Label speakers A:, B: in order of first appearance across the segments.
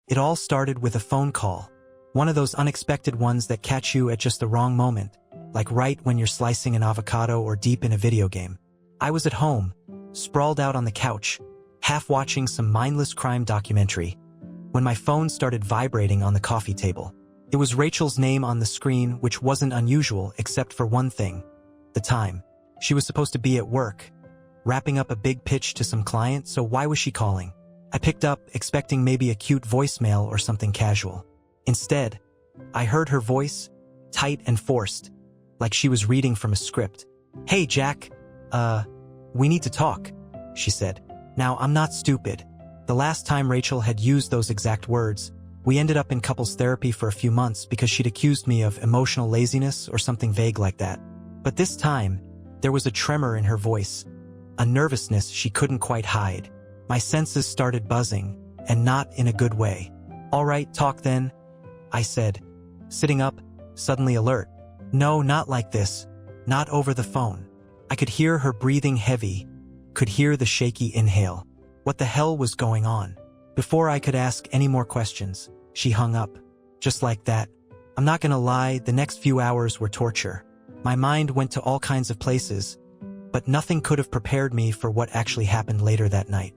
A: It all started with a phone call. One of those unexpected ones that catch you at just the wrong moment, like right when you're slicing an avocado or deep in a video game. I was at home, sprawled out on the couch, half watching some mindless crime documentary, when my phone started vibrating on the coffee table. It was Rachel's name on the screen, which wasn't unusual except for one thing: the time. She was supposed to be at work, wrapping up a big pitch to some client, so why was she calling? I picked up, expecting maybe a cute voicemail or something casual. Instead, I heard her voice, tight and forced, like she was reading from a script. "Hey, Jack, we need to talk," she said. Now, I'm not stupid. The last time Rachel had used those exact words, we ended up in couples therapy for a few months because she'd accused me of emotional laziness or something vague like that. But this time, there was a tremor in her voice, a nervousness she couldn't quite hide. My senses started buzzing, and not in a good way. "All right, talk then," I said, sitting up, suddenly alert. "No, not like this. Not over the phone." I could hear her breathing heavy, could hear the shaky inhale. What the hell was going on? Before I could ask any more questions, she hung up. Just like that. I'm not gonna lie, the next few hours were torture. My mind went to all kinds of places, but nothing could have prepared me for what actually happened later that night.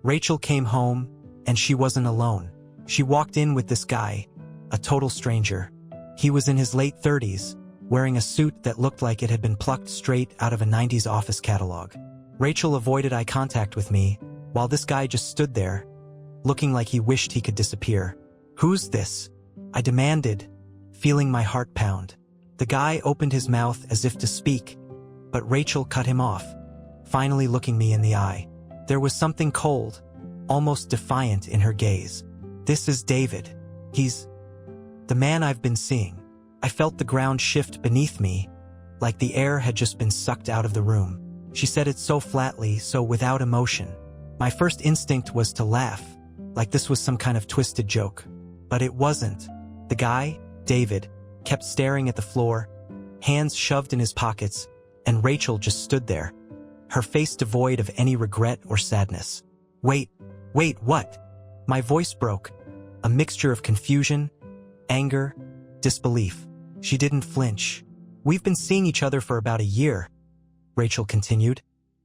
A: Rachel came home, and she wasn't alone. She walked in with this guy, a total stranger. He was in his late 30s, wearing a suit that looked like it had been plucked straight out of a 90s office catalog. Rachel avoided eye contact with me, while this guy just stood there, looking like he wished he could disappear. "Who's this?" I demanded, feeling my heart pound. The guy opened his mouth as if to speak, but Rachel cut him off, finally looking me in the eye. There was something cold, almost defiant in her gaze. "This is David. He's the man I've been seeing." I felt the ground shift beneath me, like the air had just been sucked out of the room. She said it so flatly, so without emotion. My first instinct was to laugh, like this was some kind of twisted joke. But it wasn't. The guy, David, kept staring at the floor, hands shoved in his pockets, and Rachel just stood there, her face devoid of any regret or sadness. Wait, what?" My voice broke, a mixture of confusion, anger, disbelief. She didn't flinch. "We've been seeing each other for about a year," Rachel continued,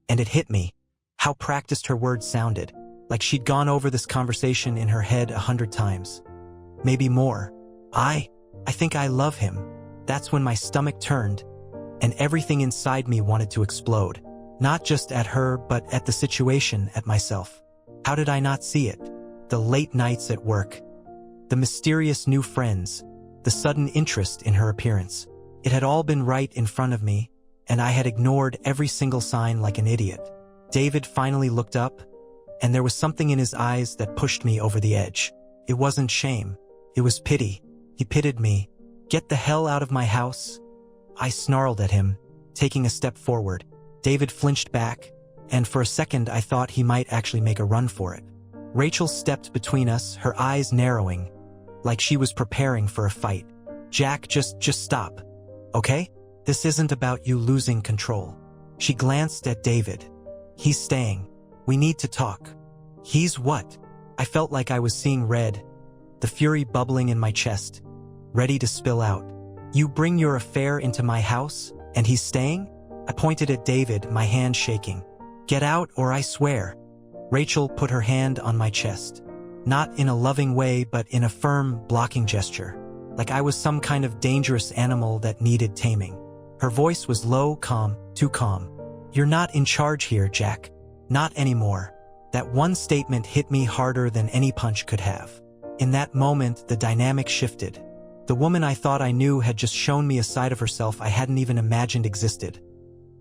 A: and it hit me, how practiced her words sounded, like she'd gone over this conversation in her head 100 times. Maybe more. I think I love him." That's when my stomach turned, and everything inside me wanted to explode. Not just at her, but at the situation, at myself. How did I not see it? The late nights at work, the mysterious new friends, the sudden interest in her appearance. It had all been right in front of me, and I had ignored every single sign like an idiot. David finally looked up, and there was something in his eyes that pushed me over the edge. It wasn't shame. It was pity. He pitied me. "Get the hell out of my house," I snarled at him, taking a step forward. David flinched back, and for a second I thought he might actually make a run for it. Rachel stepped between us, her eyes narrowing, like she was preparing for a fight. "Jack, just stop, okay? This isn't about you losing control." She glanced at David. "He's staying. We need to talk." "He's what?" I felt like I was seeing red, the fury bubbling in my chest, ready to spill out. "You bring your affair into my house, and he's staying?" I pointed at David, my hand shaking. "Get out or I swear." Rachel put her hand on my chest. Not in a loving way, but in a firm, blocking gesture, like I was some kind of dangerous animal that needed taming. Her voice was low, calm, too calm. "You're not in charge here, Jack. Not anymore." That one statement hit me harder than any punch could have. In that moment, the dynamic shifted. The woman I thought I knew had just shown me a side of herself I hadn't even imagined existed.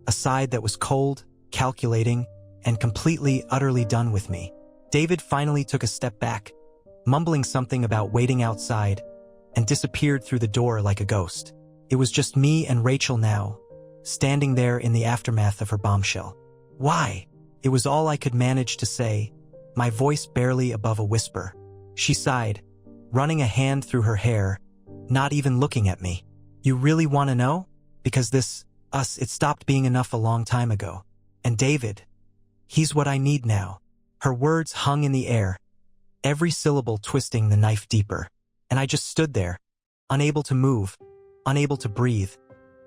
A: A side that was cold, calculating, and completely, utterly done with me. David finally took a step back, mumbling something about waiting outside, and disappeared through the door like a ghost. It was just me and Rachel now, standing there in the aftermath of her bombshell. "Why?" It was all I could manage to say, my voice barely above a whisper. She sighed, running a hand through her hair, not even looking at me. "You really want to know? Because it stopped being enough a long time ago. And David, he's what I need now." Her words hung in the air, every syllable twisting the knife deeper. And I just stood there, unable to move, unable to breathe,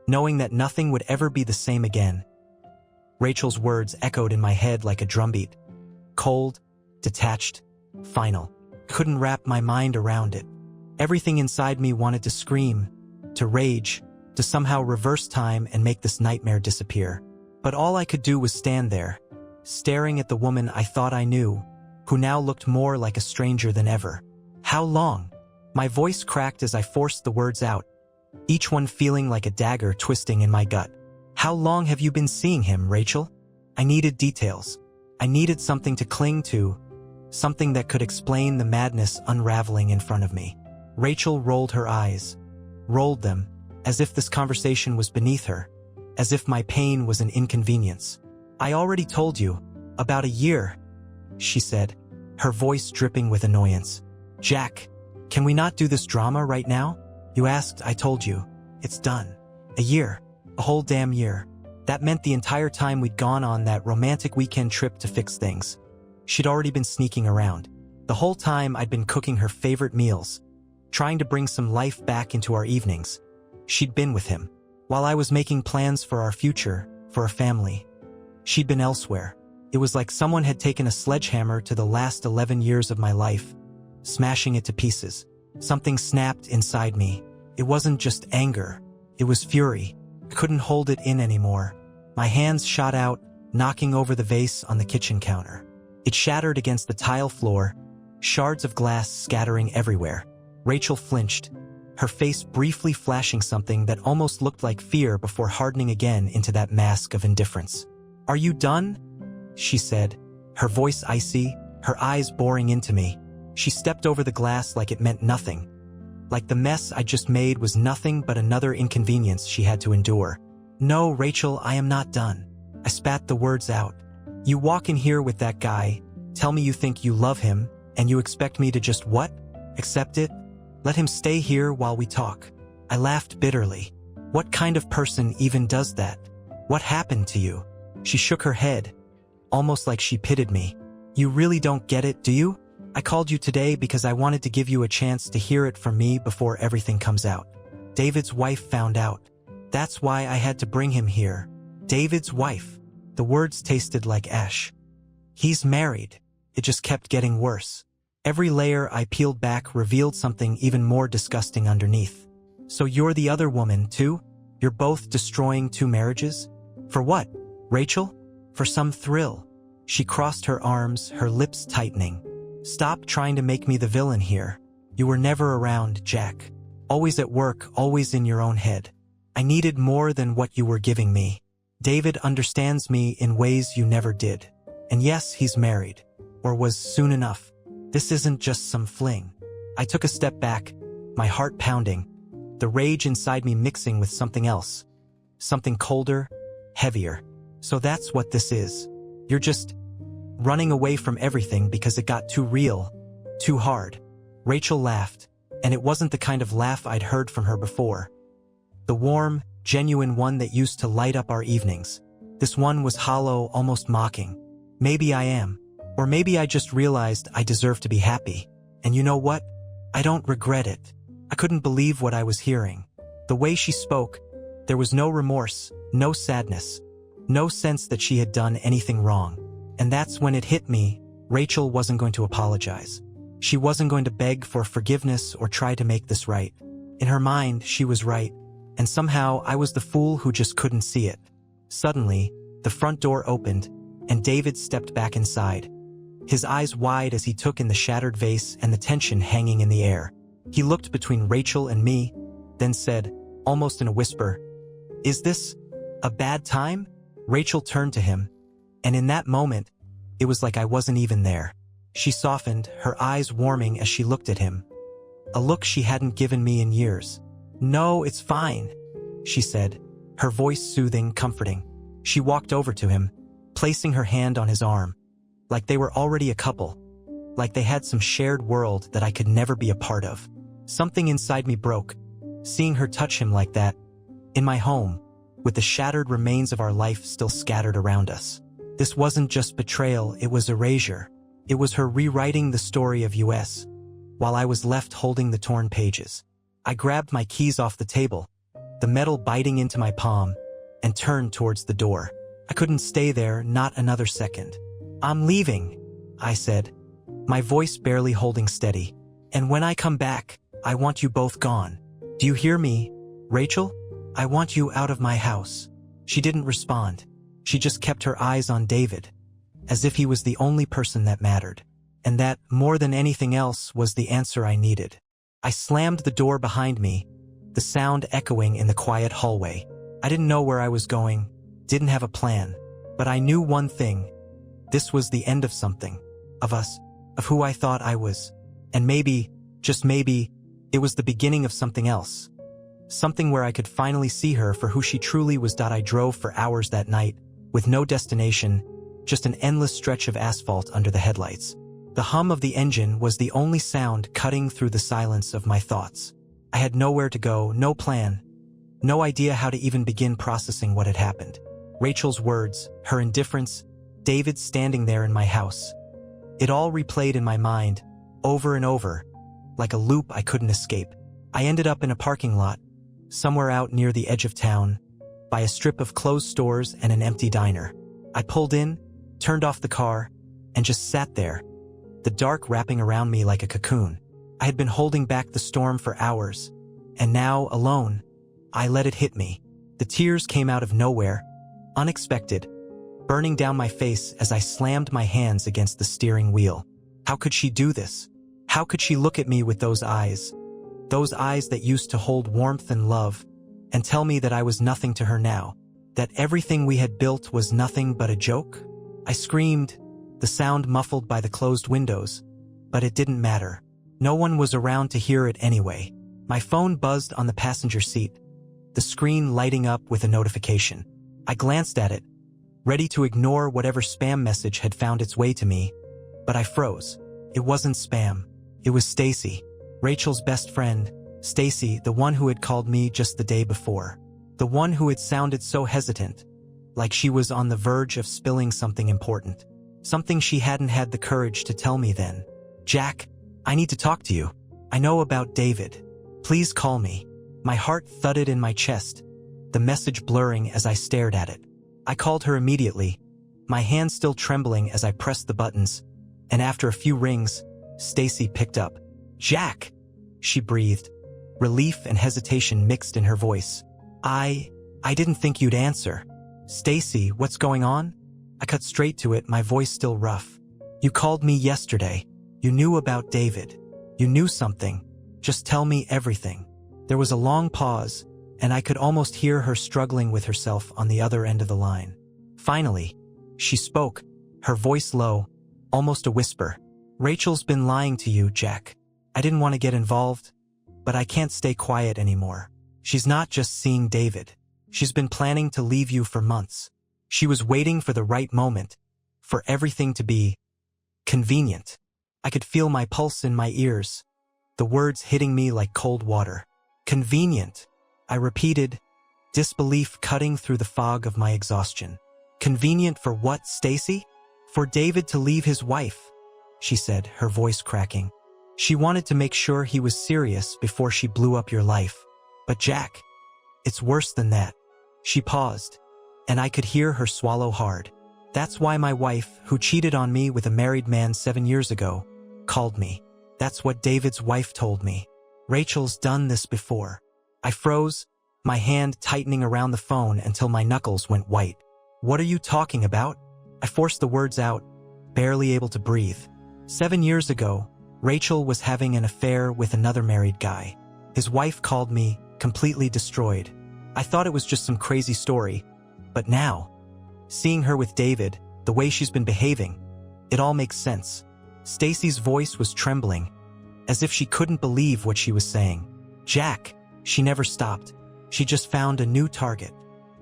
A: knowing that nothing would ever be the same again. Rachel's words echoed in my head like a drumbeat. Cold, detached, final. Couldn't wrap my mind around it. Everything inside me wanted to scream, to rage, to somehow reverse time and make this nightmare disappear. But all I could do was stand there, staring at the woman I thought I knew, who now looked more like a stranger than ever. How long? My voice cracked as I forced the words out, each one feeling like a dagger twisting in my gut. How long have you been seeing him, Rachel? I needed details. I needed something to cling to, something that could explain the madness unraveling in front of me. Rachel rolled her eyes, rolled them, as if this conversation was beneath her, as if my pain was an inconvenience. I already told you, about a year, she said, her voice dripping with annoyance. Jack, can we not do this drama right now? You asked, I told you. It's done. A year. A whole damn year. That meant the entire time we'd gone on that romantic weekend trip to fix things. She'd already been sneaking around. The whole time I'd been cooking her favorite meals, trying to bring some life back into our evenings. She'd been with him, while I was making plans for our future, for a family. She'd been elsewhere. It was like someone had taken a sledgehammer to the last 11 years of my life, smashing it to pieces. Something snapped inside me. It wasn't just anger. It was fury. I couldn't hold it in anymore. My hands shot out, knocking over the vase on the kitchen counter. It shattered against the tile floor, shards of glass scattering everywhere. Rachel flinched, her face briefly flashing something that almost looked like fear before hardening again into that mask of indifference. Are you done? She said, her voice icy, her eyes boring into me. She stepped over the glass like it meant nothing. Like the mess I just made was nothing but another inconvenience she had to endure. No, Rachel, I am not done. I spat the words out. You walk in here with that guy, tell me you think you love him, and you expect me to just what? Accept it? Let him stay here while we talk. I laughed bitterly. What kind of person even does that? What happened to you? She shook her head, almost like she pitied me. You really don't get it, do you? I called you today because I wanted to give you a chance to hear it from me before everything comes out. David's wife found out. That's why I had to bring him here. David's wife. The words tasted like ash. He's married. It just kept getting worse. Every layer I peeled back revealed something even more disgusting underneath. So you're the other woman, too? You're both destroying 2 marriages? For what, Rachel? For some thrill. She crossed her arms, her lips tightening. Stop trying to make me the villain here. You were never around, Jack. Always at work, always in your own head. I needed more than what you were giving me. David understands me in ways you never did. And yes, he's married. Or was soon enough. This isn't just some fling. I took a step back, my heart pounding, the rage inside me mixing with something else. Something colder, heavier. So that's what this is. You're just running away from everything because it got too real, too hard. Rachel laughed, and it wasn't the kind of laugh I'd heard from her before. The warm, genuine one that used to light up our evenings. This one was hollow, almost mocking. Maybe I am. Or maybe I just realized I deserve to be happy. And you know what? I don't regret it. I couldn't believe what I was hearing. The way she spoke, there was no remorse, no sadness, no sense that she had done anything wrong. And that's when it hit me, Rachel wasn't going to apologize. She wasn't going to beg for forgiveness or try to make this right. In her mind, she was right. And somehow I was the fool who just couldn't see it. Suddenly, the front door opened, and David stepped back inside. His eyes wide as he took in the shattered vase and the tension hanging in the air. He looked between Rachel and me, then said, almost in a whisper, "Is this a bad time?" Rachel turned to him, and in that moment, it was like I wasn't even there. She softened, her eyes warming as she looked at him. A look she hadn't given me in years. "No, it's fine," she said, her voice soothing, comforting. She walked over to him, placing her hand on his arm. Like they were already a couple. Like they had some shared world that I could never be a part of. Something inside me broke, seeing her touch him like that, in my home, with the shattered remains of our life still scattered around us. This wasn't just betrayal, it was erasure. It was her rewriting the story of US, while I was left holding the torn pages. I grabbed my keys off the table, the metal biting into my palm, and turned towards the door. I couldn't stay there, not another second. "I'm leaving," I said, my voice barely holding steady. "And when I come back, I want you both gone. Do you hear me, Rachel? I want you out of my house." She didn't respond. She just kept her eyes on David, as if he was the only person that mattered. And that, more than anything else, was the answer I needed. I slammed the door behind me, the sound echoing in the quiet hallway. I didn't know where I was going, didn't have a plan, but I knew one thing. This was the end of something, of us, of who I thought I was. And maybe, just maybe, it was the beginning of something else. Something where I could finally see her for who she truly was. I drove for hours that night, with no destination, just an endless stretch of asphalt under the headlights. The hum of the engine was the only sound cutting through the silence of my thoughts. I had nowhere to go, no plan, no idea how to even begin processing what had happened. Rachel's words, her indifference, David standing there in my house. It all replayed in my mind, over and over, like a loop I couldn't escape. I ended up in a parking lot, somewhere out near the edge of town, by a strip of closed stores and an empty diner. I pulled in, turned off the car, and just sat there, the dark wrapping around me like a cocoon. I had been holding back the storm for hours, and now, alone, I let it hit me. The tears came out of nowhere, unexpected, burning down my face as I slammed my hands against the steering wheel. How could she do this? How could she look at me with those eyes that used to hold warmth and love, and tell me that I was nothing to her now, that everything we had built was nothing but a joke? I screamed, the sound muffled by the closed windows, but it didn't matter. No one was around to hear it anyway. My phone buzzed on the passenger seat, the screen lighting up with a notification. I glanced at it, ready to ignore whatever spam message had found its way to me, but I froze. It wasn't spam. It was Stacy, Rachel's best friend, Stacy, the one who had called me just the day before. The one who had sounded so hesitant, like she was on the verge of spilling something important. Something she hadn't had the courage to tell me then. "Jack, I need to talk to you. I know about David. Please call me." My heart thudded in my chest, the message blurring as I stared at it. I called her immediately, my hands still trembling as I pressed the buttons, and after a few rings, Stacy picked up. "Jack," she breathed, relief and hesitation mixed in her voice. I didn't think you'd answer." "Stacy, what's going on?" I cut straight to it, my voice still rough. "You called me yesterday. You knew about David. You knew something. Just tell me everything." There was a long pause, and I could almost hear her struggling with herself on the other end of the line. Finally, she spoke, her voice low, almost a whisper. "Rachel's been lying to you, Jack. I didn't want to get involved, but I can't stay quiet anymore. She's not just seeing David. She's been planning to leave you for months. She was waiting for the right moment, for everything to be convenient." I could feel my pulse in my ears, the words hitting me like cold water. "Convenient," I repeated, disbelief cutting through the fog of my exhaustion. "Convenient for what, Stacy?" "For David to leave his wife," she said, her voice cracking. "She wanted to make sure he was serious before she blew up your life. But Jack, it's worse than that." She paused, and I could hear her swallow hard. "That's why my wife, who cheated on me with a married man 7 years ago, called me. That's what David's wife told me. Rachel's done this before." I froze, my hand tightening around the phone until my knuckles went white. "What are you talking about?" I forced the words out, barely able to breathe. 7 years ago, Rachel was having an affair with another married guy. His wife called me, completely destroyed. I thought it was just some crazy story, but now, seeing her with David, the way she's been behaving, it all makes sense. Stacy's voice was trembling, as if she couldn't believe what she was saying. "Jack," she never stopped. She just found a new target.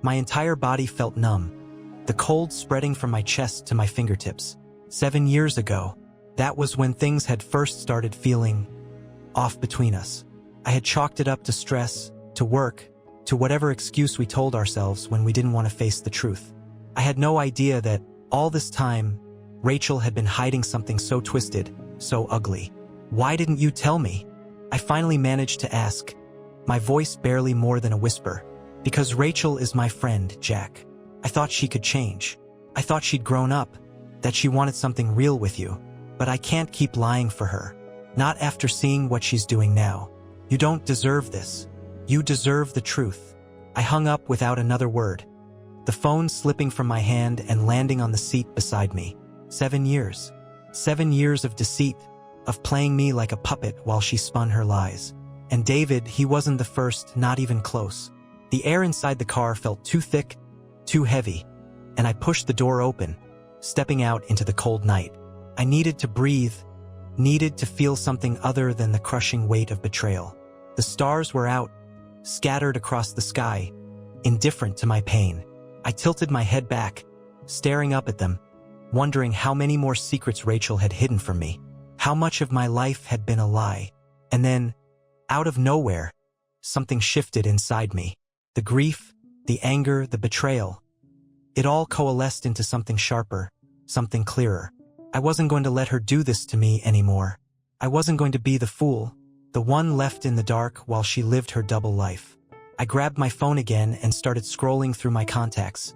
A: My entire body felt numb, the cold spreading from my chest to my fingertips. 7 years ago, that was when things had first started feeling off between us. I had chalked it up to stress, to work, to whatever excuse we told ourselves when we didn't want to face the truth. I had no idea that, all this time, Rachel had been hiding something so twisted, so ugly. Why didn't you tell me? I finally managed to ask, my voice barely more than a whisper. Because Rachel is my friend, Jack. I thought she could change. I thought she'd grown up, that she wanted something real with you. But I can't keep lying for her. Not after seeing what she's doing now. You don't deserve this. You deserve the truth. I hung up without another word. The phone slipping from my hand and landing on the seat beside me. 7 years. 7 years of deceit, of playing me like a puppet while she spun her lies. And David, he wasn't the first, not even close. The air inside the car felt too thick, too heavy, and I pushed the door open, stepping out into the cold night. I needed to breathe, needed to feel something other than the crushing weight of betrayal. The stars were out, scattered across the sky, indifferent to my pain. I tilted my head back, staring up at them, wondering how many more secrets Rachel had hidden from me, how much of my life had been a lie. And then, out of nowhere, something shifted inside me. The grief, the anger, the betrayal. It all coalesced into something sharper, something clearer. I wasn't going to let her do this to me anymore. I wasn't going to be the fool, the one left in the dark while she lived her double life. I grabbed my phone again and started scrolling through my contacts,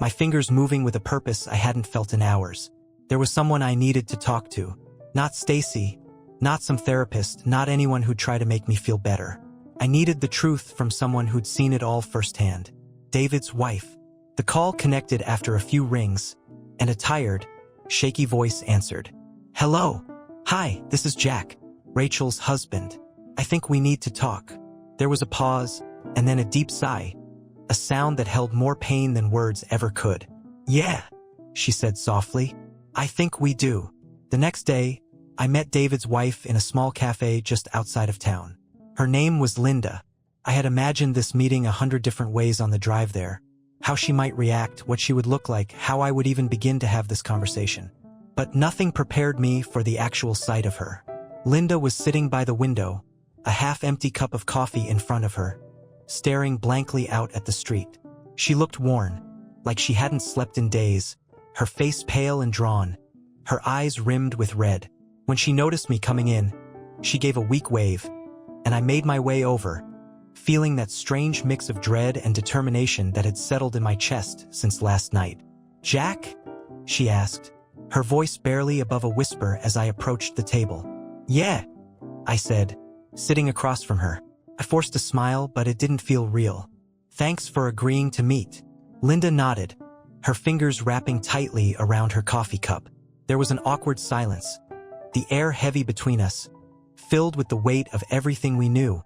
A: my fingers moving with a purpose I hadn't felt in hours. There was someone I needed to talk to. Not Stacy, not some therapist, not anyone who'd try to make me feel better. I needed the truth from someone who'd seen it all firsthand. David's wife. The call connected after a few rings, and a tired, shaky voice answered. Hello. Hi, this is Jack, Rachel's husband. I think we need to talk. There was a pause, and then a deep sigh, a sound that held more pain than words ever could. Yeah, she said softly. I think we do. The next day, I met David's wife in a small cafe just outside of town. Her name was Linda. I had imagined this meeting 100 different ways on the drive there. How she might react, what she would look like, how I would even begin to have this conversation. But nothing prepared me for the actual sight of her. Linda was sitting by the window, a half-empty cup of coffee in front of her, staring blankly out at the street. She looked worn, like she hadn't slept in days, her face pale and drawn, her eyes rimmed with red. When she noticed me coming in, she gave a weak wave, and I made my way over, feeling that strange mix of dread and determination that had settled in my chest since last night. Jack? She asked, her voice barely above a whisper as I approached the table. Yeah, I said, sitting across from her. I forced a smile, but it didn't feel real. Thanks for agreeing to meet. Linda nodded, her fingers wrapping tightly around her coffee cup. There was an awkward silence, the air heavy between us, filled with the weight of everything we knew,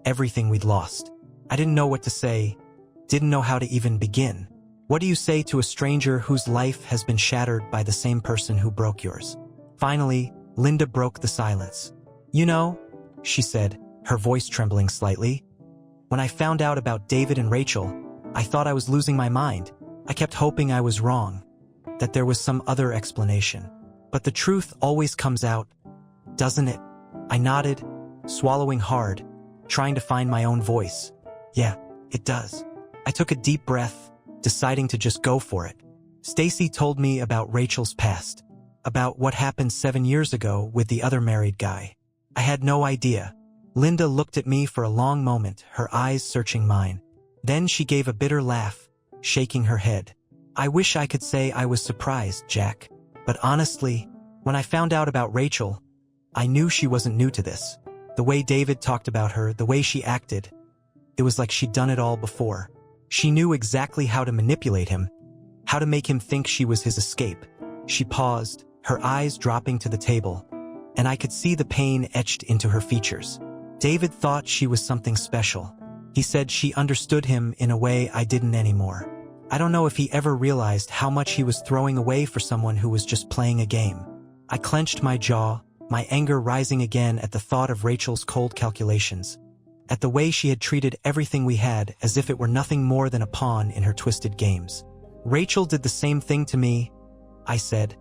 A: everything we'd lost. I didn't know what to say, didn't know how to even begin. What do you say to a stranger whose life has been shattered by the same person who broke yours? Finally, Linda broke the silence. You know, she said, her voice trembling slightly, when I found out about David and Rachel, I thought I was losing my mind. I kept hoping I was wrong, that there was some other explanation. But the truth always comes out, doesn't it? I nodded, swallowing hard, trying to find my own voice. Yeah, it does. I took a deep breath, deciding to just go for it. Stacy told me about Rachel's past, about what happened 7 years ago with the other married guy. I had no idea. Linda looked at me for a long moment, her eyes searching mine. Then she gave a bitter laugh, shaking her head. I wish I could say I was surprised, Jack. But honestly, when I found out about Rachel, I knew she wasn't new to this. The way David talked about her, the way she acted, it was like she'd done it all before. She knew exactly how to manipulate him, how to make him think she was his escape. She paused, her eyes dropping to the table, and I could see the pain etched into her features. David thought she was something special. He said she understood him in a way I didn't anymore. I don't know if he ever realized how much he was throwing away for someone who was just playing a game. I clenched my jaw, my anger rising again at the thought of Rachel's cold calculations, at the way she had treated everything we had as if it were nothing more than a pawn in her twisted games. Rachel did the same thing to me, I said,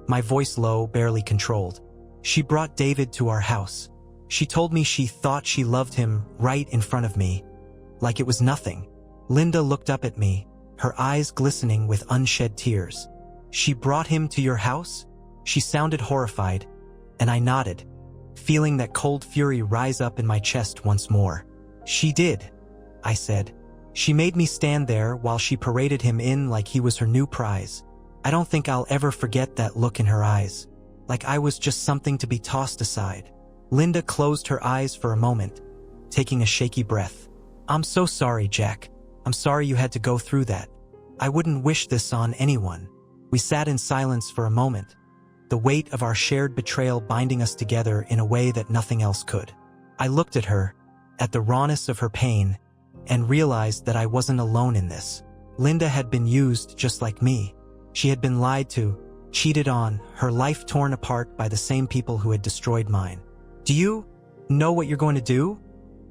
A: my voice low, barely controlled. She brought David to our house. She told me she thought she loved him right in front of me, like it was nothing. Linda looked up at me, her eyes glistening with unshed tears. She brought him to your house? She sounded horrified, and I nodded, feeling that cold fury rise up in my chest once more. She did, I said. She made me stand there while she paraded him in like he was her new prize. I don't think I'll ever forget that look in her eyes, like I was just something to be tossed aside. Linda closed her eyes for a moment, taking a shaky breath. I'm so sorry, Jack. I'm sorry you had to go through that. I wouldn't wish this on anyone. We sat in silence for a moment, the weight of our shared betrayal binding us together in a way that nothing else could. I looked at her, at the rawness of her pain, and realized that I wasn't alone in this. Linda had been used just like me. She had been lied to, cheated on, her life torn apart by the same people who had destroyed mine. Do you know what you're going to do?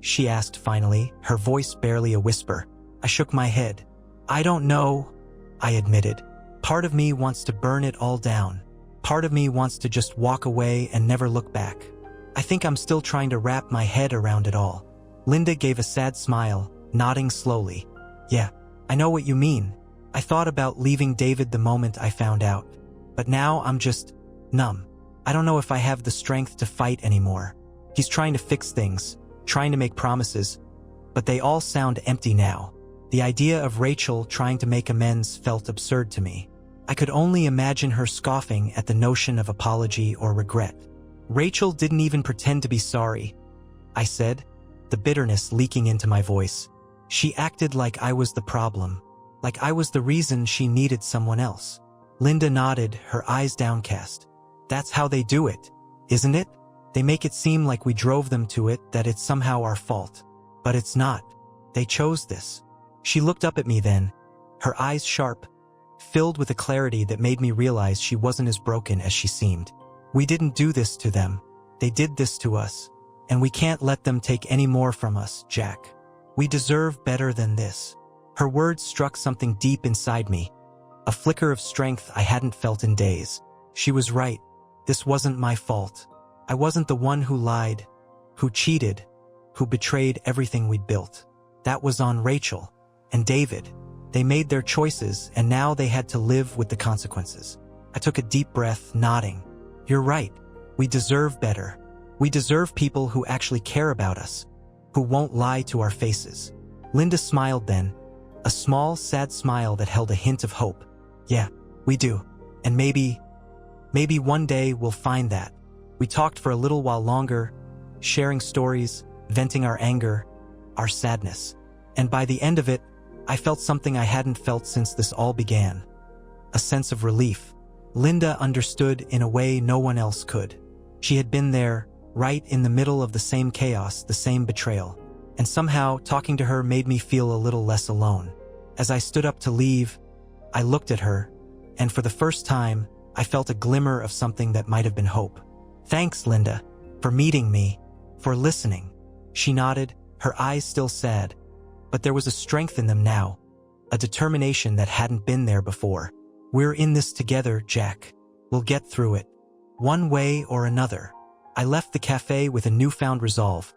A: She asked finally, her voice barely a whisper. I shook my head. I don't know, I admitted. Part of me wants to burn it all down. Part of me wants to just walk away and never look back. I think I'm still trying to wrap my head around it all. Linda gave a sad smile, nodding slowly. Yeah, I know what you mean. I thought about leaving David the moment I found out. But now I'm just numb. I don't know if I have the strength to fight anymore. He's trying to fix things, trying to make promises, but they all sound empty now. The idea of Rachel trying to make amends felt absurd to me. I could only imagine her scoffing at the notion of apology or regret. Rachel didn't even pretend to be sorry, I said, the bitterness leaking into my voice. She acted like I was the problem, like I was the reason she needed someone else. Linda nodded, her eyes downcast. That's how they do it, isn't it? They make it seem like we drove them to it, that it's somehow our fault. But it's not. They chose this. She looked up at me then, her eyes sharp, filled with a clarity that made me realize she wasn't as broken as she seemed. We didn't do this to them. They did this to us. And we can't let them take any more from us, Jack. We deserve better than this. Her words struck something deep inside me, a flicker of strength I hadn't felt in days. She was right. This wasn't my fault. I wasn't the one who lied, who cheated, who betrayed everything we'd built. That was on Rachel and David. They made their choices, and now they had to live with the consequences. I took a deep breath, nodding. You're right. We deserve better. We deserve people who actually care about us, who won't lie to our faces. Linda smiled then, a small, sad smile that held a hint of hope. Yeah, we do. And maybe one day we'll find that. We talked for a little while longer, sharing stories, venting our anger, our sadness. And by the end of it, I felt something I hadn't felt since this all began. A sense of relief. Linda understood in a way no one else could. She had been there, right in the middle of the same chaos, the same betrayal. And somehow, talking to her made me feel a little less alone. As I stood up to leave, I looked at her, and for the first time, I felt a glimmer of something that might have been hope. Thanks, Linda, for meeting me, for listening. She nodded, her eyes still sad, but there was a strength in them now, a determination that hadn't been there before. We're in this together, Jack. We'll get through it, one way or another. I left the cafe with a newfound resolve,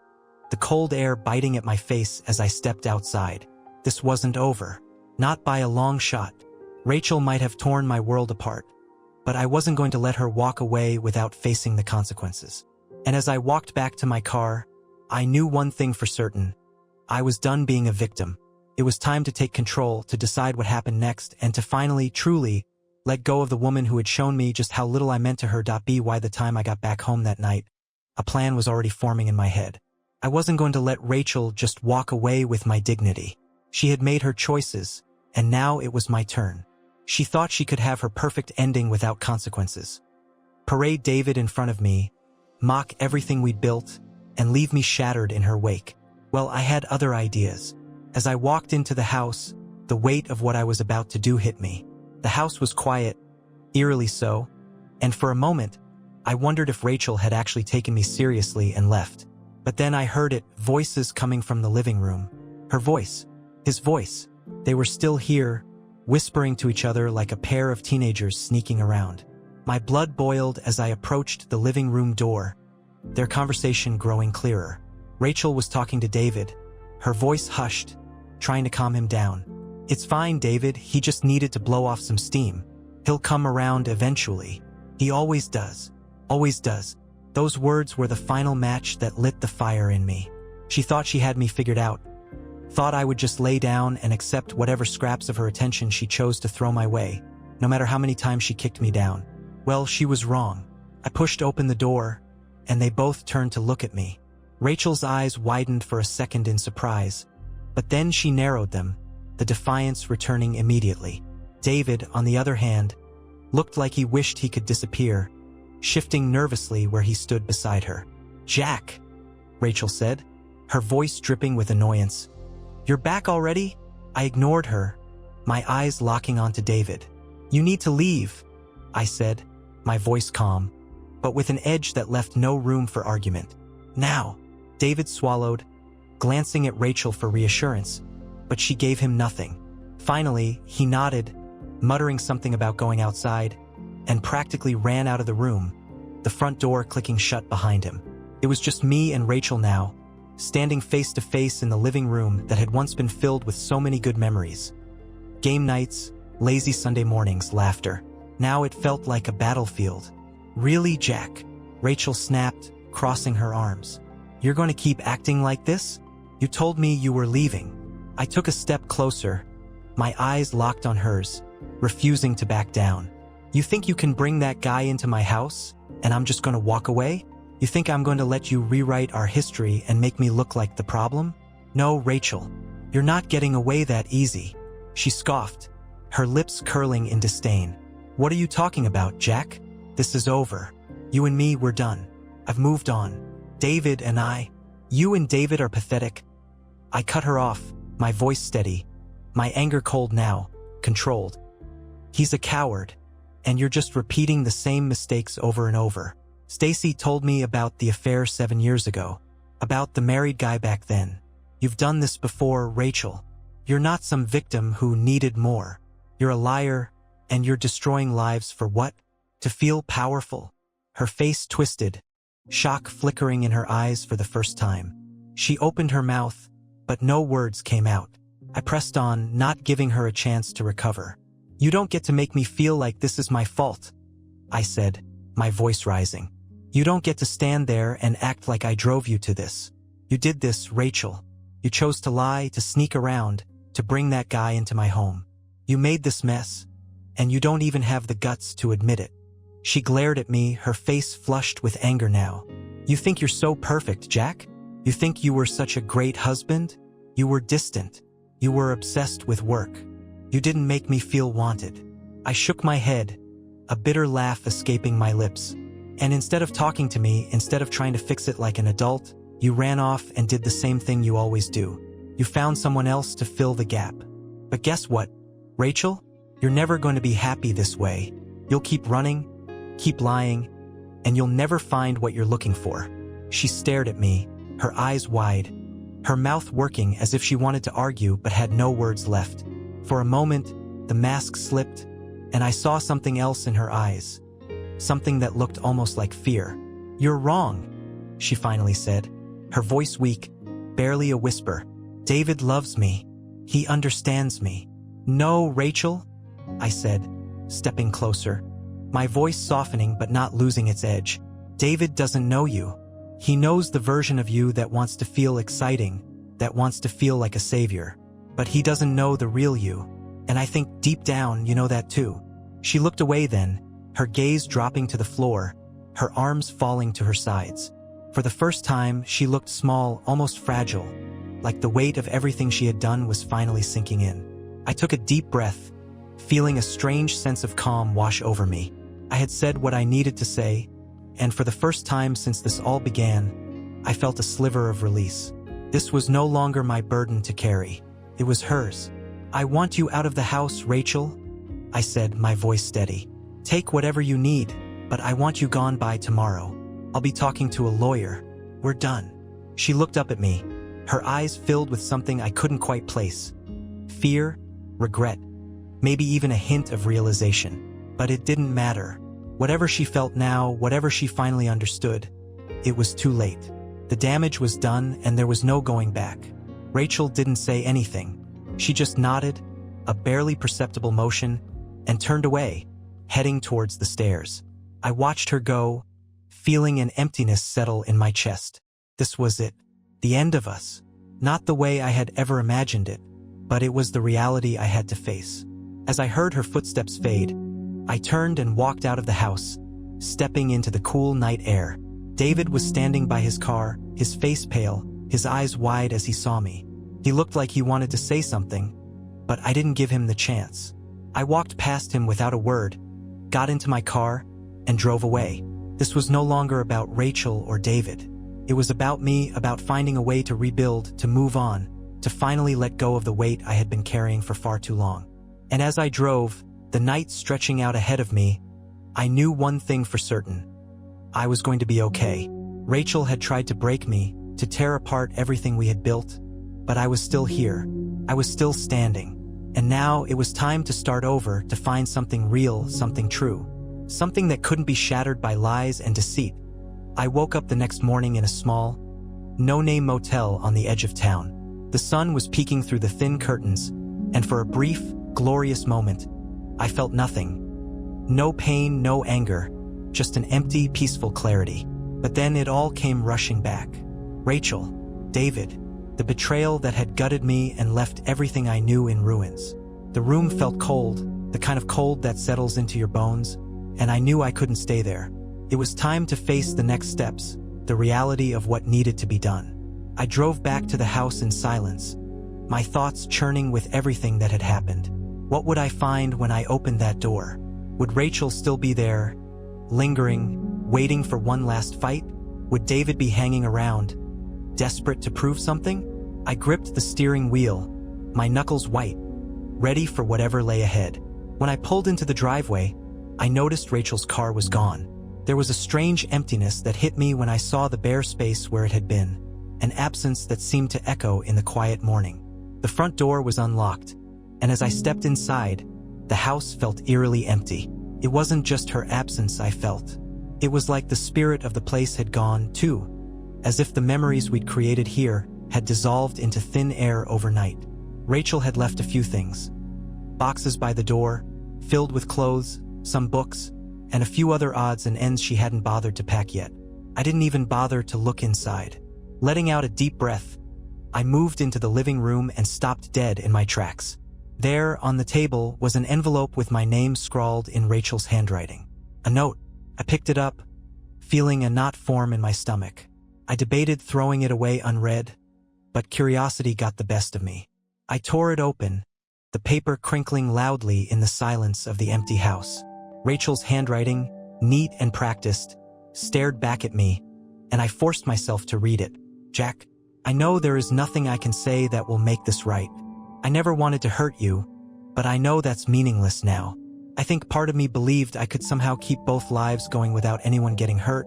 A: the cold air biting at my face as I stepped outside. This wasn't over, not by a long shot. Rachel might have torn my world apart, but I wasn't going to let her walk away without facing the consequences. And as I walked back to my car, I knew one thing for certain. I was done being a victim. It was time to take control, to decide what happened next, and to finally, truly, let go of the woman who had shown me just how little I meant to her. By the time I got back home that night, a plan was already forming in my head. I wasn't going to let Rachel just walk away with my dignity. She had made her choices, and now it was my turn. She thought she could have her perfect ending without consequences. Parade David in front of me, mock everything we'd built, and leave me shattered in her wake. Well, I had other ideas. As I walked into the house, the weight of what I was about to do hit me. The house was quiet, eerily so, and for a moment, I wondered if Rachel had actually taken me seriously and left. But then I heard it, voices coming from the living room. Her voice, his voice. They were still here, whispering to each other like a pair of teenagers sneaking around. My blood boiled as I approached the living room door, their conversation growing clearer. Rachel was talking to David, her voice hushed, trying to calm him down. It's fine, David, he just needed to blow off some steam. He'll come around eventually. He always does. Always does. Those words were the final match that lit the fire in me. She thought she had me figured out. Thought I would just lay down and accept whatever scraps of her attention she chose to throw my way, no matter how many times she kicked me down. Well, she was wrong. I pushed open the door, and they both turned to look at me. Rachel's eyes widened for a second in surprise, but then she narrowed them, the defiance returning immediately. David, on the other hand, looked like he wished he could disappear, shifting nervously where he stood beside her. "Jack," Rachel said, her voice dripping with annoyance. "You're back already?" I ignored her, my eyes locking onto David. "You need to leave," I said, my voice calm, but with an edge that left no room for argument. "Now," David swallowed, glancing at Rachel for reassurance, but she gave him nothing. Finally, he nodded, muttering something about going outside, and practically ran out of the room, the front door clicking shut behind him. It was just me and Rachel now, standing face to face in the living room that had once been filled with so many good memories. Game nights, lazy Sunday mornings, laughter. Now it felt like a battlefield. "Really, Jack?" Rachel snapped, crossing her arms. "You're going to keep acting like this? You told me you were leaving." I took a step closer, my eyes locked on hers, refusing to back down. "You think you can bring that guy into my house, and I'm just going to walk away? You think I'm going to let you rewrite our history and make me look like the problem? No, Rachel, you're not getting away that easy." She scoffed, her lips curling in disdain. "What are you talking about, Jack? This is over. You and me, we're done. I've moved on. David and I. You and David are pathetic." I cut her off, my voice steady, my anger cold now, controlled. "He's a coward, and you're just repeating the same mistakes over and over. Stacy told me about the affair 7 years ago, about the married guy back then. You've done this before, Rachel. You're not some victim who needed more. You're a liar, and you're destroying lives for what? To feel powerful?" Her face twisted, shock flickering in her eyes for the first time. She opened her mouth, but no words came out. I pressed on, not giving her a chance to recover. "You don't get to make me feel like this is my fault," I said, my voice rising. "You don't get to stand there and act like I drove you to this. You did this, Rachel. You chose to lie, to sneak around, to bring that guy into my home. You made this mess, and you don't even have the guts to admit it." She glared at me, her face flushed with anger now. "You think you're so perfect, Jack? You think you were such a great husband? You were distant. You were obsessed with work. You didn't make me feel wanted." I shook my head, a bitter laugh escaping my lips. "And instead of talking to me, instead of trying to fix it like an adult, you ran off and did the same thing you always do. You found someone else to fill the gap. But guess what, Rachel? You're never going to be happy this way. You'll keep running, keep lying, and you'll never find what you're looking for." She stared at me, her eyes wide, her mouth working as if she wanted to argue but had no words left. For a moment, the mask slipped, and I saw something else in her eyes. Something that looked almost like fear. "You're wrong," she finally said, her voice weak, barely a whisper. "David loves me. He understands me." "No, Rachel," I said, stepping closer, my voice softening but not losing its edge. "David doesn't know you. He knows the version of you that wants to feel exciting, that wants to feel like a savior. But he doesn't know the real you. And I think deep down you know that too." She looked away then, her gaze dropping to the floor, her arms falling to her sides. For the first time, she looked small, almost fragile, like the weight of everything she had done was finally sinking in. I took a deep breath, feeling a strange sense of calm wash over me. I had said what I needed to say, and for the first time since this all began, I felt a sliver of release. This was no longer my burden to carry. It was hers. "I want you out of the house, Rachel," I said, my voice steady. "Take whatever you need, but I want you gone by tomorrow. I'll be talking to a lawyer. We're done." She looked up at me, her eyes filled with something I couldn't quite place. Fear, regret, maybe even a hint of realization. But it didn't matter. Whatever she felt now, whatever she finally understood, it was too late. The damage was done and there was no going back. Rachel didn't say anything. She just nodded, a barely perceptible motion, and turned away, heading towards the stairs. I watched her go, feeling an emptiness settle in my chest. This was it. The end of us. Not the way I had ever imagined it, but it was the reality I had to face. As I heard her footsteps fade, I turned and walked out of the house, stepping into the cool night air. David was standing by his car, his face pale, his eyes wide as he saw me. He looked like he wanted to say something, but I didn't give him the chance. I walked past him without a word, got into my car, and drove away. This was no longer about Rachel or David. It was about me, about finding a way to rebuild, to move on, to finally let go of the weight I had been carrying for far too long. And as I drove, the night stretching out ahead of me, I knew one thing for certain. I was going to be okay. Rachel had tried to break me, to tear apart everything we had built, but I was still here. I was still standing. And now it was time to start over, to find something real, something true. Something that couldn't be shattered by lies and deceit. I woke up the next morning in a small, no-name motel on the edge of town. The sun was peeking through the thin curtains, and for a brief, glorious moment, I felt nothing. No pain, no anger, just an empty, peaceful clarity. But then it all came rushing back. Rachel, David, the betrayal that had gutted me and left everything I knew in ruins. The room felt cold, the kind of cold that settles into your bones, and I knew I couldn't stay there. It was time to face the next steps, the reality of what needed to be done. I drove back to the house in silence, my thoughts churning with everything that had happened. What would I find when I opened that door? Would Rachel still be there, lingering, waiting for one last fight? Would David be hanging around, desperate to prove something? I gripped the steering wheel, my knuckles white, ready for whatever lay ahead. When I pulled into the driveway, I noticed Rachel's car was gone. There was a strange emptiness that hit me when I saw the bare space where it had been, an absence that seemed to echo in the quiet morning. The front door was unlocked, and as I stepped inside, the house felt eerily empty. It wasn't just her absence I felt. It was like the spirit of the place had gone, too, as if the memories we'd created here had dissolved into thin air overnight. Rachel had left a few things. Boxes by the door, filled with clothes, some books, and a few other odds and ends she hadn't bothered to pack yet. I didn't even bother to look inside. Letting out a deep breath, I moved into the living room and stopped dead in my tracks. There, on the table, was an envelope with my name scrawled in Rachel's handwriting. A note. I picked it up, feeling a knot form in my stomach. I debated throwing it away unread, but curiosity got the best of me. I tore it open, the paper crinkling loudly in the silence of the empty house. Rachel's handwriting, neat and practiced, stared back at me, and I forced myself to read it. Jack, I know there is nothing I can say that will make this right. I never wanted to hurt you, but I know that's meaningless now. I think part of me believed I could somehow keep both lives going without anyone getting hurt,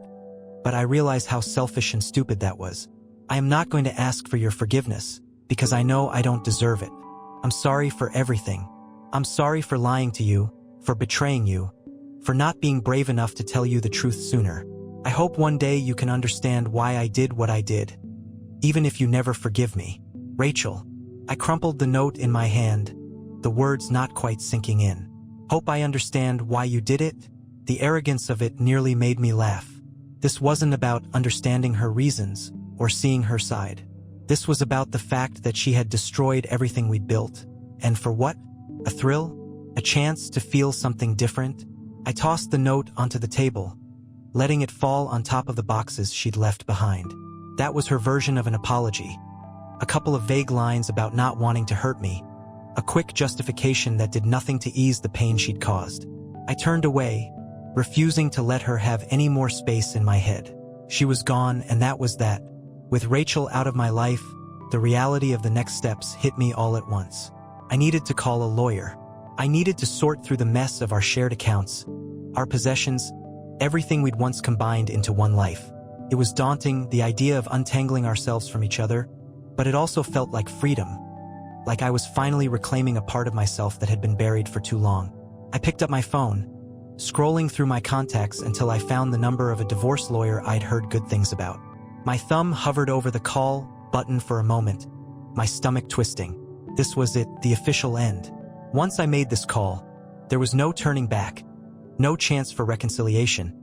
A: but I realize how selfish and stupid that was. I am not going to ask for your forgiveness, because I know I don't deserve it. I'm sorry for everything. I'm sorry for lying to you, for betraying you, for not being brave enough to tell you the truth sooner. I hope one day you can understand why I did what I did, even if you never forgive me. Rachel. I crumpled the note in my hand, the words not quite sinking in. Hope I understand why you did it? The arrogance of it nearly made me laugh. This wasn't about understanding her reasons or seeing her side. This was about the fact that she had destroyed everything we'd built. And for what? A thrill? A chance to feel something different? I tossed the note onto the table, letting it fall on top of the boxes she'd left behind. That was her version of an apology. A couple of vague lines about not wanting to hurt me. A quick justification that did nothing to ease the pain she'd caused. I turned away, refusing to let her have any more space in my head. She was gone, and that was that. With Rachel out of my life, the reality of the next steps hit me all at once. I needed to call a lawyer. I needed to sort through the mess of our shared accounts, our possessions, everything we'd once combined into one life. It was daunting, the idea of untangling ourselves from each other, but it also felt like freedom, like I was finally reclaiming a part of myself that had been buried for too long. I picked up my phone, scrolling through my contacts until I found the number of a divorce lawyer I'd heard good things about. My thumb hovered over the call button for a moment, my stomach twisting. This was it, the official end. Once I made this call, there was no turning back, no chance for reconciliation,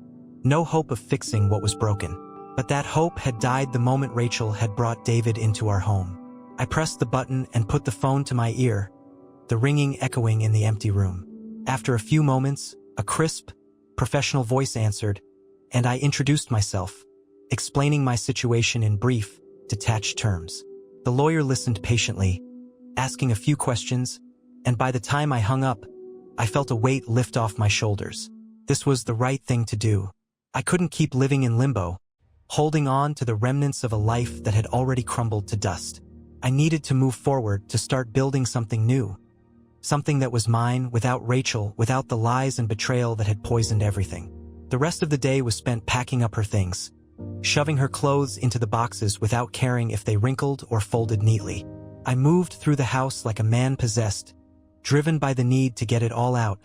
A: No hope of fixing what was broken. But that hope had died the moment Rachel had brought David into our home. I pressed the button and put the phone to my ear, the ringing echoing in the empty room. After a few moments, a crisp, professional voice answered, and I introduced myself, explaining my situation in brief, detached terms. The lawyer listened patiently, asking a few questions, and by the time I hung up, I felt a weight lift off my shoulders. This was the right thing to do. I couldn't keep living in limbo, holding on to the remnants of a life that had already crumbled to dust. I needed to move forward, to start building something new. Something that was mine, without Rachel, without the lies and betrayal that had poisoned everything. The rest of the day was spent packing up her things, shoving her clothes into the boxes without caring if they wrinkled or folded neatly. I moved through the house like a man possessed, driven by the need to get it all out,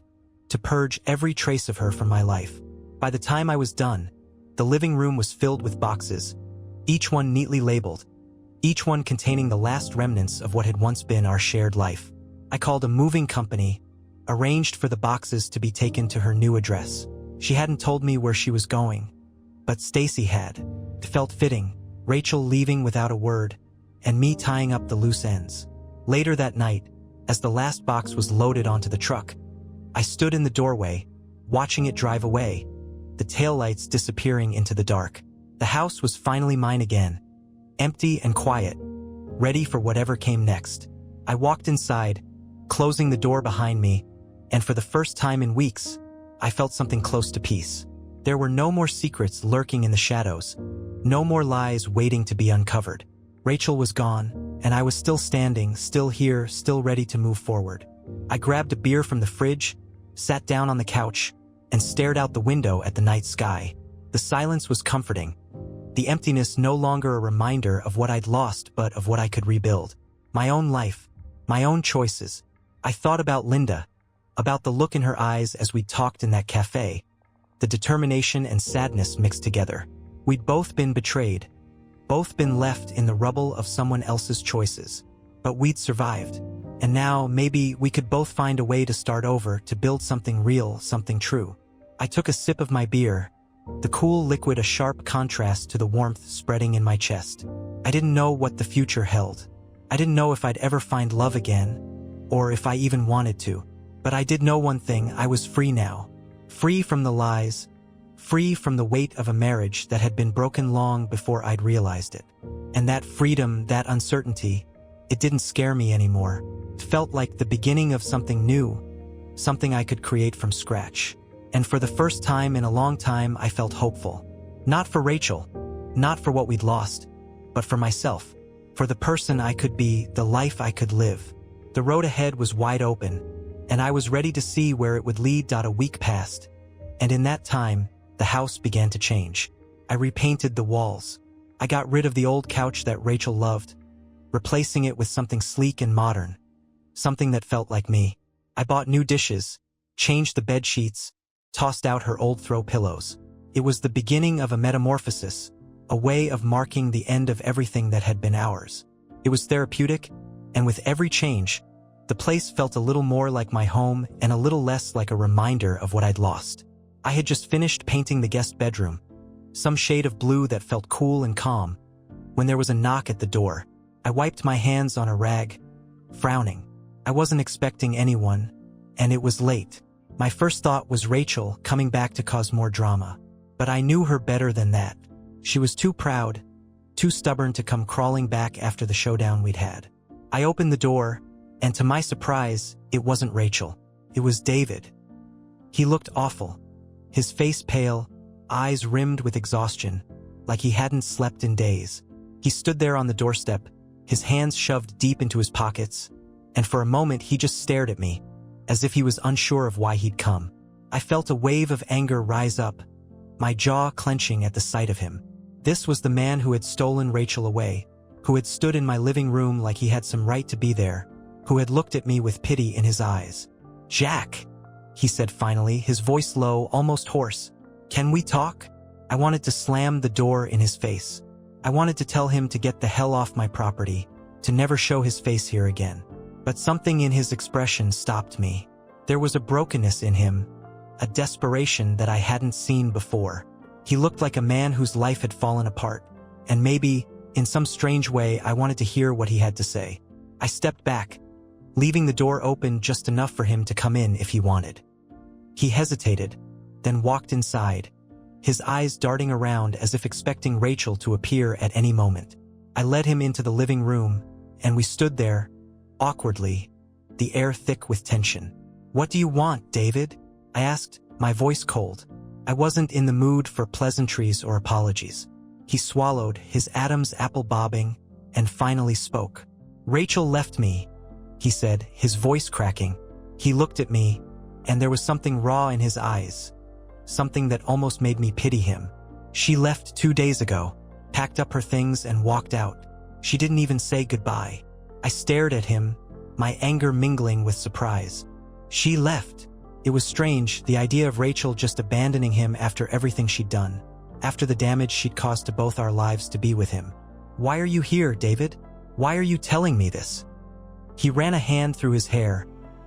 A: to purge every trace of her from my life. By the time I was done, the living room was filled with boxes, each one neatly labeled, each one containing the last remnants of what had once been our shared life. I called a moving company, arranged for the boxes to be taken to her new address. She hadn't told me where she was going, but Stacy had. It felt fitting, Rachel leaving without a word, and me tying up the loose ends. Later that night, as the last box was loaded onto the truck, I stood in the doorway, watching it drive away, the taillights disappearing into the dark. The house was finally mine again, empty and quiet, ready for whatever came next. I walked inside, closing the door behind me, and for the first time in weeks, I felt something close to peace. There were no more secrets lurking in the shadows, no more lies waiting to be uncovered. Rachel was gone, and I was still standing, still here, still ready to move forward. I grabbed a beer from the fridge, sat down on the couch, and stared out the window at the night sky. The silence was comforting. The emptiness no longer a reminder of what I'd lost, but of what I could rebuild. My own life, my own choices. I thought about Linda, about the look in her eyes as we talked in that cafe, the determination and sadness mixed together. We'd both been betrayed, both been left in the rubble of someone else's choices, but we'd survived. And now, maybe we could both find a way to start over, to build something real, something true. I took a sip of my beer, the cool liquid a sharp contrast to the warmth spreading in my chest. I didn't know what the future held. I didn't know if I'd ever find love again, or if I even wanted to. But I did know one thing: I was free now. Free from the lies, free from the weight of a marriage that had been broken long before I'd realized it. And that freedom, that uncertainty, it didn't scare me anymore. It felt like the beginning of something new, something I could create from scratch. And for the first time in a long time, I felt hopeful. Not for Rachel, not for what we'd lost, but for myself, for the person I could be, the life I could live. The road ahead was wide open, and I was ready to see where it would lead. A week passed, and in that time, the house began to change. I repainted the walls. I got rid of the old couch that Rachel loved, replacing it with something sleek and modern, something that felt like me. I bought new dishes, changed the bed sheets, tossed out her old throw pillows. It was the beginning of a metamorphosis, a way of marking the end of everything that had been ours. It was therapeutic, and with every change, the place felt a little more like my home and a little less like a reminder of what I'd lost. I had just finished painting the guest bedroom, some shade of blue that felt cool and calm, when there was a knock at the door. I wiped my hands on a rag, frowning. I wasn't expecting anyone, and it was late. My first thought was Rachel coming back to cause more drama, but I knew her better than that. She was too proud, too stubborn to come crawling back after the showdown we'd had. I opened the door, and to my surprise, it wasn't Rachel. It was David. He looked awful, his face pale, eyes rimmed with exhaustion, like he hadn't slept in days. He stood there on the doorstep, his hands shoved deep into his pockets, and for a moment he just stared at me, as if he was unsure of why he'd come. I felt a wave of anger rise up, my jaw clenching at the sight of him. This was the man who had stolen Rachel away, who had stood in my living room like he had some right to be there, who had looked at me with pity in his eyes. "Jack," he said finally, his voice low, almost hoarse. "Can we talk?" I wanted to slam the door in his face. I wanted to tell him to get the hell off my property, to never show his face here again. But something in his expression stopped me. There was a brokenness in him, a desperation that I hadn't seen before. He looked like a man whose life had fallen apart, and maybe, in some strange way, I wanted to hear what he had to say. I stepped back, leaving the door open just enough for him to come in if he wanted. He hesitated, then walked inside, his eyes darting around as if expecting Rachel to appear at any moment. I led him into the living room, and we stood there, awkwardly, the air thick with tension. "What do you want, David?" I asked, my voice cold. I wasn't in the mood for pleasantries or apologies. He swallowed, his atoms apple bobbing, and finally spoke. "Rachel left me," he said, his voice cracking. He looked at me, and there was something raw in his eyes, something that almost made me pity him. "She left 2 days ago, packed up her things and walked out. She didn't even say goodbye." I stared at him, my anger mingling with surprise. She left. It was strange, the idea of Rachel just abandoning him after everything she'd done, after the damage she'd caused to both our lives to be with him. "Why are you here, David? Why are you telling me this?" He ran a hand through his hair,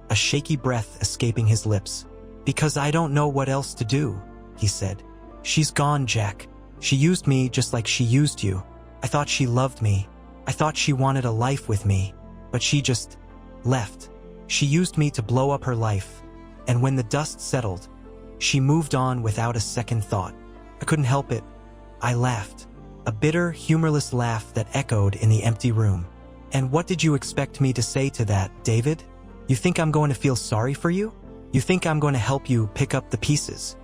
A: a shaky breath escaping his lips. "Because I don't know what else to do," he said. "She's gone, Jack. She used me just like she used you. I thought she loved me. I thought she wanted a life with me, but she just left. She used me to blow up her life, and when the dust settled, she moved on without a second thought." I couldn't help it. I laughed, a bitter, humorless laugh that echoed in the empty room. "And what did you expect me to say to that, David? You think I'm going to feel sorry for you? You think I'm going to help you pick up the pieces?"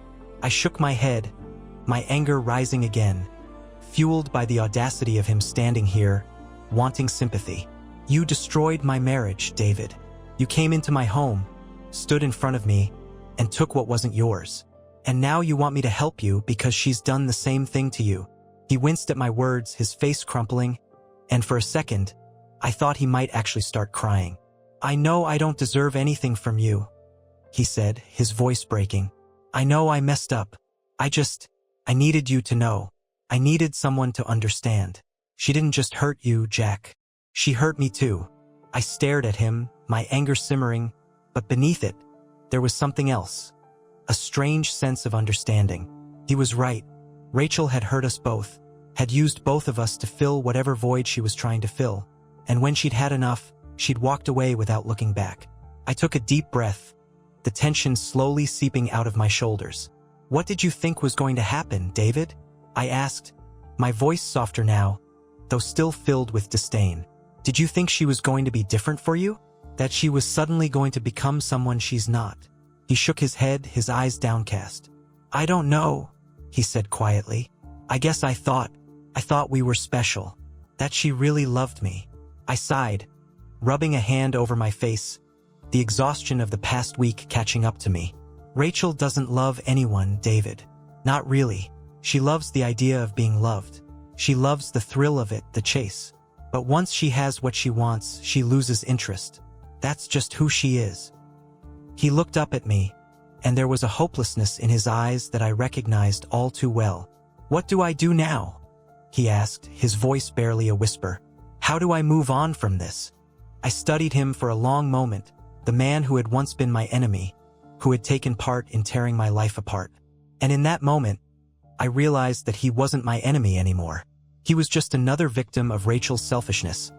A: I shook my head, my anger rising again, fueled by the audacity of him standing here, wanting sympathy. "You destroyed my marriage, David. You came into my home, stood in front of me, and took what wasn't yours. And now you want me to help you because she's done the same thing to you." He winced at my words, his face crumpling, and for a second, I thought he might actually start crying. "I know I don't deserve anything from you," he said, his voice breaking. "I know I messed up. I needed you to know. I needed someone to understand. She didn't just hurt you, Jack. She hurt me too." I stared at him, my anger simmering, but beneath it, there was something else. A strange sense of understanding. He was right. Rachel had hurt us both, had used both of us to fill whatever void she was trying to fill, and when she'd had enough, she'd walked away without looking back. I took a deep breath, the tension slowly seeping out of my shoulders. "What did you think was going to happen, David?" I asked, my voice softer now, though still filled with disdain. "Did you think she was going to be different for you? That she was suddenly going to become someone she's not?" He shook his head, his eyes downcast. "I don't know," he said quietly. I guess I thought we were special, that she really loved me." I sighed, rubbing a hand over my face, the exhaustion of the past week catching up to me. "Rachel doesn't love anyone, David. Not really. She loves the idea of being loved. She loves the thrill of it, the chase. But once she has what she wants, she loses interest. That's just who she is." He looked up at me, and there was a hopelessness in his eyes that I recognized all too well. "What do I do now?" he asked, his voice barely a whisper. "How do I move on from this?" I studied him for a long moment, the man who had once been my enemy, who had taken part in tearing my life apart. And in that moment, I realized that he wasn't my enemy anymore. He was just another victim of Rachel's selfishness,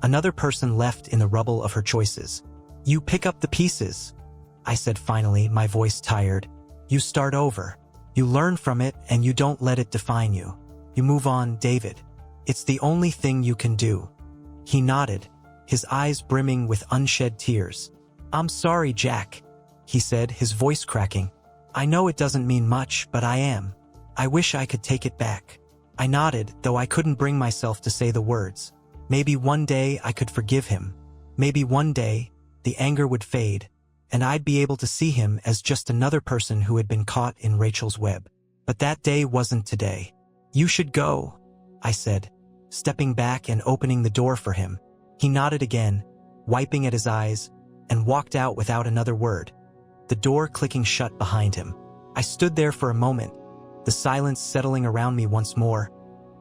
A: another person left in the rubble of her choices. "You pick up the pieces," I said finally, my voice tired. "You start over. You learn from it and you don't let it define you. You move on, David. It's the only thing you can do." He nodded, his eyes brimming with unshed tears. "I'm sorry, Jack," he said, his voice cracking. "I know it doesn't mean much, but I am. I wish I could take it back." I nodded, though I couldn't bring myself to say the words. Maybe one day I could forgive him. Maybe one day, the anger would fade, and I'd be able to see him as just another person who had been caught in Rachel's web. But that day wasn't today. "You should go," I said, stepping back and opening the door for him. He nodded again, wiping at his eyes, and walked out without another word, the door clicking shut behind him. I stood there for a moment, the silence settling around me once more,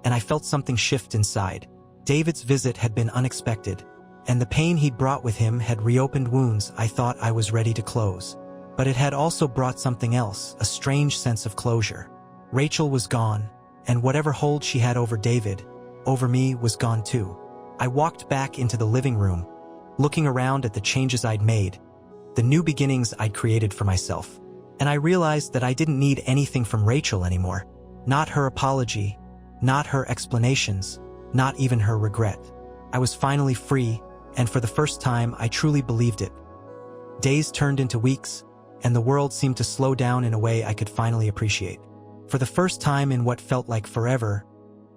A: and I felt something shift inside. David's visit had been unexpected, and the pain he'd brought with him had reopened wounds I thought I was ready to close. But it had also brought something else, a strange sense of closure. Rachel was gone, and whatever hold she had over David, over me, was gone too. I walked back into the living room, looking around at the changes I'd made, the new beginnings I'd created for myself. And I realized that I didn't need anything from Rachel anymore. Not her apology, not her explanations, not even her regret. I was finally free, and for the first time, I truly believed it. Days turned into weeks, and the world seemed to slow down in a way I could finally appreciate. For the first time in what felt like forever,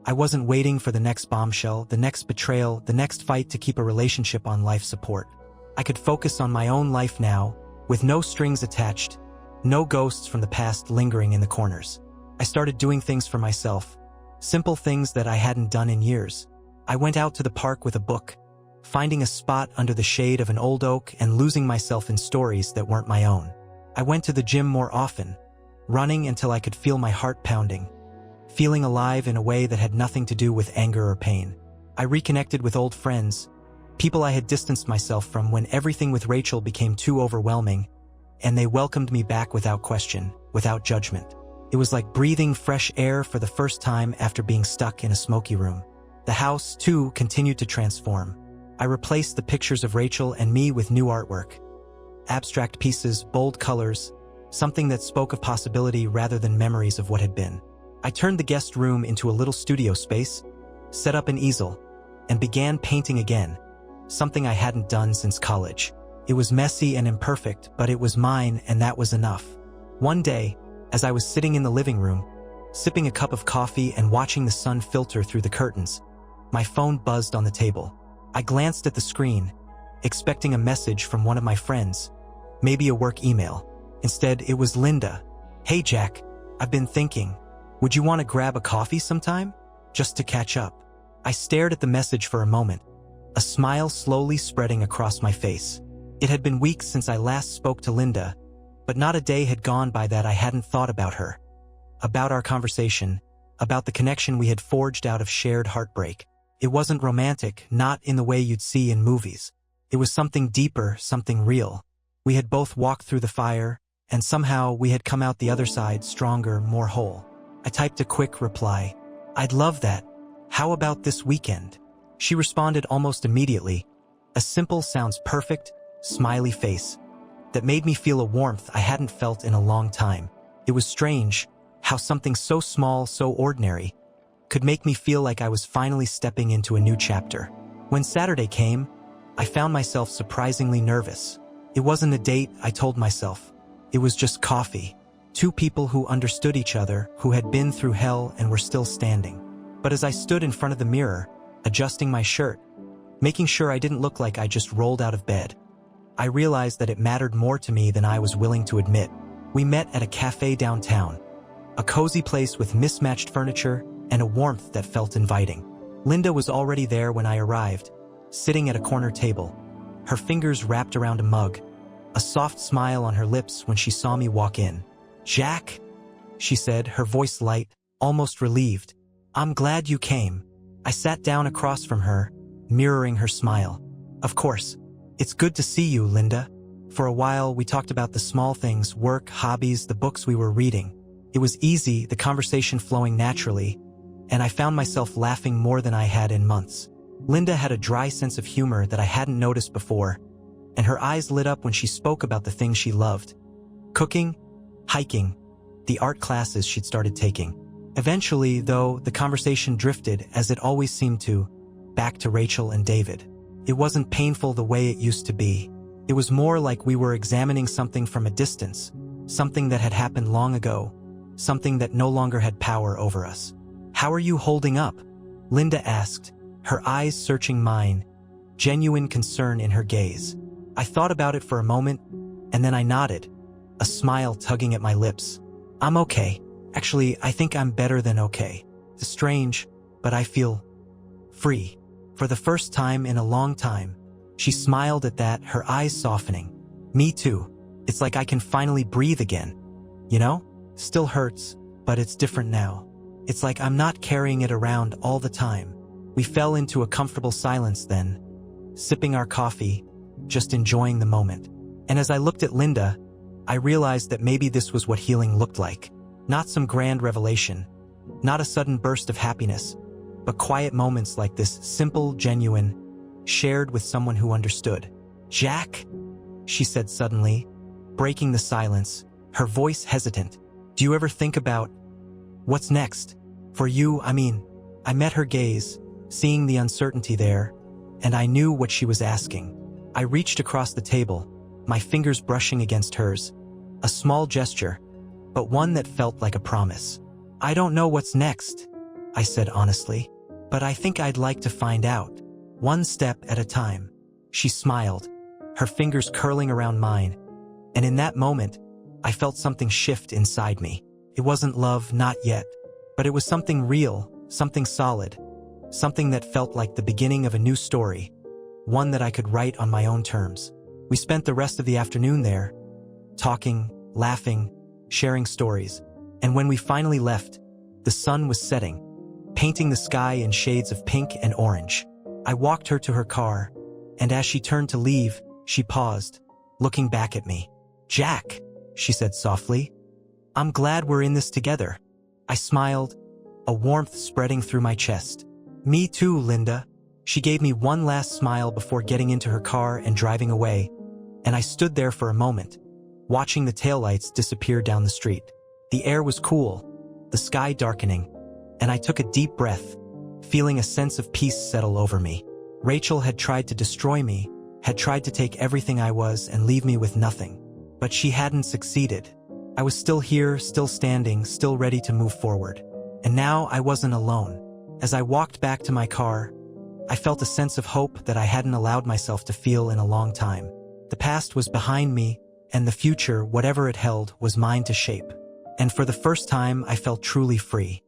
A: I wasn't waiting for the next bombshell, the next betrayal, the next fight to keep a relationship on life support. I could focus on my own life now, with no strings attached, no ghosts from the past lingering in the corners. I started doing things for myself, simple things that I hadn't done in years. I went out to the park with a book, finding a spot under the shade of an old oak and losing myself in stories that weren't my own. I went to the gym more often, running until I could feel my heart pounding, feeling alive in a way that had nothing to do with anger or pain. I reconnected with old friends, people I had distanced myself from when everything with Rachel became too overwhelming, and they welcomed me back without question, without judgment. It was like breathing fresh air for the first time after being stuck in a smoky room. The house, too, continued to transform. I replaced the pictures of Rachel and me with new artwork. Abstract pieces, bold colors, something that spoke of possibility rather than memories of what had been. I turned the guest room into a little studio space, set up an easel, and began painting again, something I hadn't done since college. It was messy and imperfect, but it was mine, and that was enough. One day, as I was sitting in the living room, sipping a cup of coffee and watching the sun filter through the curtains, my phone buzzed on the table. I glanced at the screen, expecting a message from one of my friends, maybe a work email. Instead, it was Linda. "Hey Jack, I've been thinking, would you want to grab a coffee sometime? Just to catch up." I stared at the message for a moment, a smile slowly spreading across my face. It had been weeks since I last spoke to Linda, but not a day had gone by that I hadn't thought about her, about our conversation, about the connection we had forged out of shared heartbreak. It wasn't romantic, not in the way you'd see in movies. It was something deeper, something real. We had both walked through the fire, and somehow we had come out the other side stronger, more whole. I typed a quick reply. "I'd love that. How about this weekend?" She responded almost immediately, a simple sounds perfect, smiley face that made me feel a warmth I hadn't felt in a long time. It was strange how something so small, so ordinary, could make me feel like I was finally stepping into a new chapter. When Saturday came, I found myself surprisingly nervous. It wasn't a date, I told myself. It was just coffee. Two people who understood each other, who had been through hell and were still standing. But as I stood in front of the mirror, adjusting my shirt, making sure I didn't look like I just rolled out of bed, I realized that it mattered more to me than I was willing to admit. We met at a cafe downtown, a cozy place with mismatched furniture and a warmth that felt inviting. Linda was already there when I arrived, sitting at a corner table, her fingers wrapped around a mug, a soft smile on her lips when she saw me walk in. "Jack," she said, her voice light, almost relieved. "I'm glad you came." I sat down across from her, mirroring her smile. "Of course. It's good to see you, Linda." For a while, we talked about the small things, work, hobbies, the books we were reading. It was easy, the conversation flowing naturally, and I found myself laughing more than I had in months. Linda had a dry sense of humor that I hadn't noticed before, and her eyes lit up when she spoke about the things she loved. Cooking, hiking, the art classes she'd started taking. Eventually, though, the conversation drifted, as it always seemed to, back to Rachel and David. It wasn't painful the way it used to be. It was more like we were examining something from a distance, something that had happened long ago, something that no longer had power over us. "How are you holding up?" Linda asked, her eyes searching mine, genuine concern in her gaze. I thought about it for a moment, and then I nodded, a smile tugging at my lips. "I'm okay. Actually, I think I'm better than okay. It's strange, but I feel free. For the first time in a long time." She smiled at that, her eyes softening. "Me too. It's like I can finally breathe again. You know? Still hurts, but it's different now. It's like I'm not carrying it around all the time." We fell into a comfortable silence then, sipping our coffee, just enjoying the moment. And as I looked at Linda, I realized that maybe this was what healing looked like. Not some grand revelation, not a sudden burst of happiness, but quiet moments like this, simple, genuine, shared with someone who understood. "Jack," she said suddenly, breaking the silence, her voice hesitant. "Do you ever think about what's next? For you, I mean." I met her gaze, seeing the uncertainty there, and I knew what she was asking. I reached across the table, my fingers brushing against hers. A small gesture, but one that felt like a promise. "I don't know what's next," I said honestly, "but I think I'd like to find out. One step at a time." She smiled, her fingers curling around mine, and in that moment, I felt something shift inside me. It wasn't love, not yet, but it was something real, something solid, something that felt like the beginning of a new story, one that I could write on my own terms. We spent the rest of the afternoon there, talking, laughing, sharing stories, and when we finally left, the sun was setting, painting the sky in shades of pink and orange. I walked her to her car, and as she turned to leave, she paused, looking back at me. "Jack," she said softly, "I'm glad we're in this together." I smiled, a warmth spreading through my chest. "Me too, Linda." She gave me one last smile before getting into her car and driving away, and I stood there for a moment, watching the taillights disappear down the street. The air was cool, the sky darkening, and I took a deep breath, feeling a sense of peace settle over me. Rachel had tried to destroy me, had tried to take everything I was and leave me with nothing. But she hadn't succeeded. I was still here, still standing, still ready to move forward. And now I wasn't alone. As I walked back to my car, I felt a sense of hope that I hadn't allowed myself to feel in a long time. The past was behind me, and the future, whatever it held, was mine to shape. And for the first time, I felt truly free.